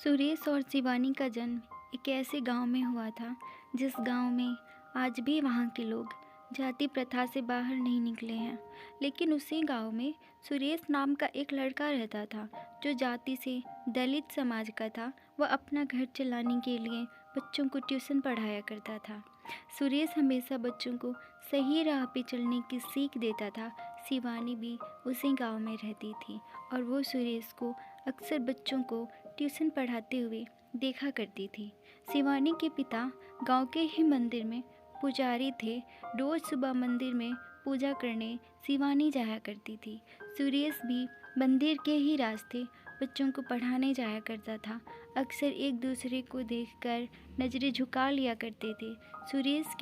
सुरेश और शिवानी का जन्म एक ऐसे गांव में हुआ था जिस गांव में आज भी वहां के लोग जाति प्रथा से बाहर नहीं निकले हैं। लेकिन उसी गांव में सुरेश नाम का एक लड़का रहता था जो जाति से दलित समाज का था। वह अपना घर चलाने के लिए बच्चों को ट्यूशन पढ़ाया करता था। सुरेश हमेशा बच्चों को सही राह पे चलने की सीख देता था। शिवानी भी उसी गांव में रहती थी और वो सुरेश को अक्सर बच्चों को ट्यूशन पढ़ाते हुए देखा करती थी। शिवानी के पिता गांव के ही मंदिर में पुजारी थे। रोज सुबह मंदिर में पूजा करने शिवानी जाया करती थी। सुरेश भी मंदिर के ही रास्ते बच्चों को पढ़ाने जाया करता था। अक्सर एक दूसरे को देखकर नजरें झुका लिया करते थे। सुरेश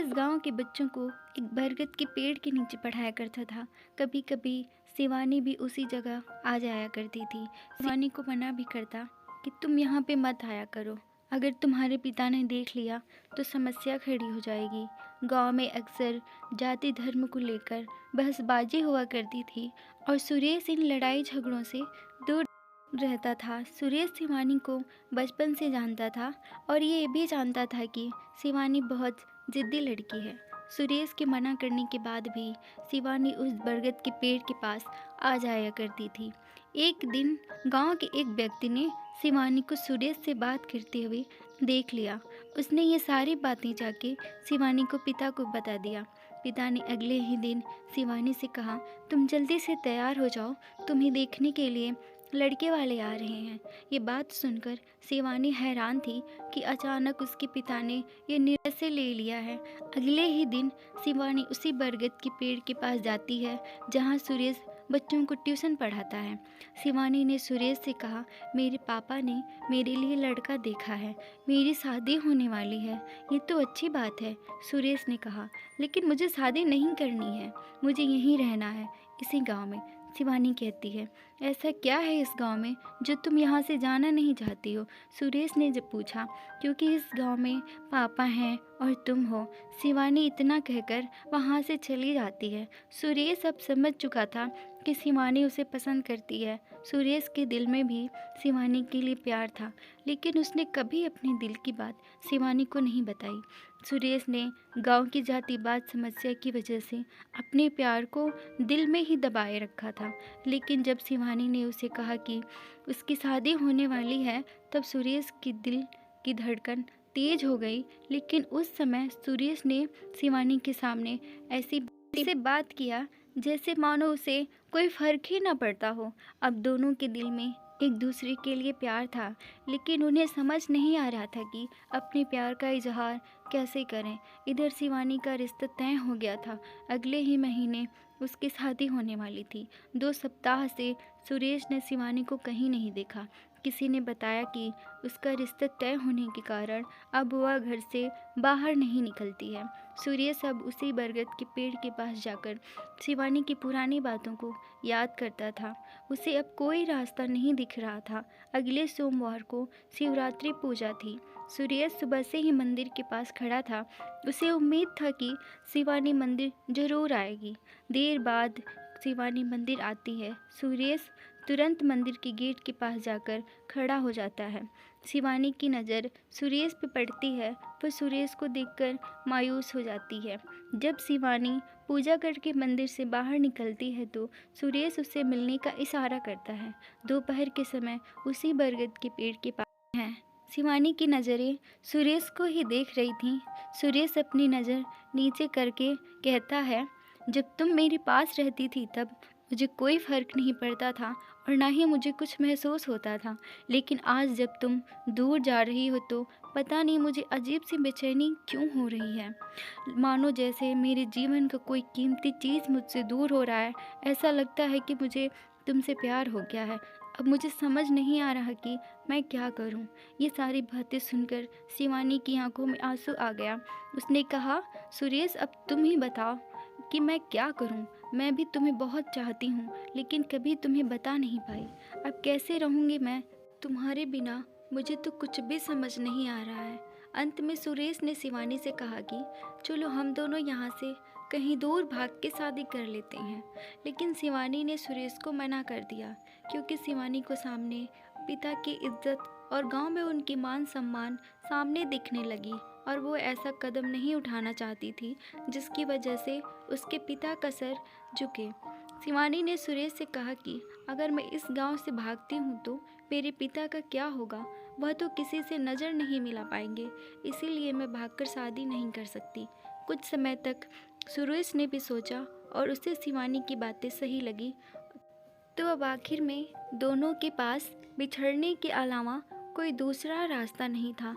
गांव के बच्चों को एक बरगद के पेड़ के नीचे पढ़ाया करता था। कभी कभी शिवानी भी उसी जगह आ जाया करती थी। शिवानी को मना भी करता कि तुम यहाँ पे मत आया करो, अगर तुम्हारे पिता ने देख लिया तो समस्या खड़ी हो जाएगी। गांव में अक्सर जाति धर्म को लेकर बहसबाजी हुआ करती थी और सुरेश इन लड़ाई झगड़ों से दूर रहता था। सुरेश शिवानी को बचपन से जानता था और ये भी जानता था कि शिवानी बहुत जिद्दी लड़की है। सुरेश के मना करने के बाद भी शिवानी उस बरगद के पेड़ के पास आ जाया करती थी। एक दिन गांव के एक व्यक्ति ने शिवानी को सुरेश से बात करते हुए देख लिया। उसने ये सारी बातें जाके शिवानी को पिता को बता दिया। पिता ने अगले ही दिन शिवानी से कहा, तुम जल्दी से तैयार हो जाओ, तुम्हें देखने के लिए लड़के वाले आ रहे हैं। ये बात सुनकर शिवानी हैरान थी कि अचानक उसके पिता ने ये निर्णय से ले लिया है। अगले ही दिन शिवानी उसी बरगद के पेड़ के पास जाती है जहाँ सुरेश बच्चों को ट्यूशन पढ़ाता है। शिवानी ने सुरेश से कहा, मेरे पापा ने मेरे लिए लड़का देखा है, मेरी शादी होने वाली है। ये तो अच्छी बात है, सुरेश ने कहा, लेकिन मुझे शादी नहीं करनी है, मुझे यहीं रहना है, इसी गांव में। शिवानी कहती है, ऐसा क्या है इस गांव में जो तुम यहाँ से जाना नहीं चाहती हो? सुरेश ने जब पूछा, क्योंकि इस गांव में पापा हैं और तुम हो। शिवानी इतना कहकर वहाँ से चली जाती है। सुरेश अब समझ चुका था कि शिवानी उसे पसंद करती है। सुरेश के दिल में भी शिवानी के लिए प्यार था, लेकिन उसने कभी अपने दिल की बात शिवानी को नहीं बताई। सुरेश ने गांव की जातिवाद समस्या की वजह से अपने प्यार को दिल में ही दबाए रखा था। लेकिन जब शिवानी ने उसे कहा कि उसकी शादी होने वाली है, तब सुरेश की दिल की धड़कन तेज हो गई। लेकिन उस समय सुरेश ने शिवानी के सामने ऐसी से बात किया जैसे मानो उसे कोई फर्क ही ना पड़ता हो। अब दोनों के दिल में एक दूसरे के लिए प्यार था, लेकिन उन्हें समझ नहीं आ रहा था कि अपने प्यार का इजहार कैसे करें। इधर शिवानी का रिश्ता तय हो गया था। अगले ही महीने उसकी शादी होने वाली थी। 2 सप्ताह से सुरेश ने शिवानी को कहीं नहीं देखा। किसी ने बताया कि उसका रिश्ता तय होने के कारण अब वह घर से बाहर नहीं निकलती है। सुरेश अब उसी बरगद के पेड़ के पास जाकर शिवानी की पुरानी बातों को याद करता था। उसे अब कोई रास्ता नहीं दिख रहा था। अगले सोमवार को शिवरात्रि पूजा थी। सुरेश सुबह से ही मंदिर के पास खड़ा था। उसे उम्मीद था कि शिवानी मंदिर जरूर आएगी। देर बाद शिवानी मंदिर आती है। सुरेश तुरंत मंदिर के गेट के पास जाकर खड़ा हो जाता है। शिवानी की नज़र सुरेश पे पड़ती है। वह सुरेश को देखकर मायूस हो जाती है। जब शिवानी पूजा करके मंदिर से बाहर निकलती है तो सुरेश उससे मिलने का इशारा करता है। दोपहर के समय उसी बरगद के पेड़ के पास हैं। शिवानी की नज़रें सुरेश को ही देख रही थीं। सुरेश अपनी नज़र नीचे करके कहता है, जब तुम मेरे पास रहती थी तब मुझे कोई फ़र्क नहीं पड़ता था और ना ही मुझे कुछ महसूस होता था, लेकिन आज जब तुम दूर जा रही हो तो पता नहीं मुझे अजीब सी बेचैनी क्यों हो रही है। मानो जैसे मेरे जीवन का कोई कीमती चीज़ मुझसे दूर हो रहा है। ऐसा लगता है कि मुझे तुमसे प्यार हो गया है। अब मुझे समझ नहीं आ रहा कि मैं क्या करूं। ये सारी बातें सुनकर शिवानी की आंखों में आंसू आ गया। उसने कहा, सुरेश अब तुम ही बताओ कि मैं क्या करूं। मैं भी तुम्हें बहुत चाहती हूँ, लेकिन कभी तुम्हें बता नहीं पाई। अब कैसे रहूँगी मैं तुम्हारे बिना? मुझे तो कुछ भी समझ नहीं आ रहा है। अंत में सुरेश ने शिवानी से कहा कि चलो हम दोनों यहाँ से कहीं दूर भाग के शादी कर लेते हैं। लेकिन शिवानी ने सुरेश को मना कर दिया, क्योंकि शिवानी को सामने पिता की इज्जत और गांव में उनकी मान सम्मान सामने दिखने लगी और वो ऐसा कदम नहीं उठाना चाहती थी जिसकी वजह से उसके पिता का सर झुके। शिवानी ने सुरेश से कहा कि अगर मैं इस गांव से भागती हूँ तो मेरे पिता का क्या होगा? वह तो किसी से नज़र नहीं मिला पाएंगे, इसीलिए मैं भागकर शादी नहीं कर सकती। कुछ समय तक सुरेश ने भी सोचा और उसे शिवानी की बातें सही लगी, तो अब आखिर में दोनों के पास बिछड़ने के अलावा कोई दूसरा रास्ता नहीं था।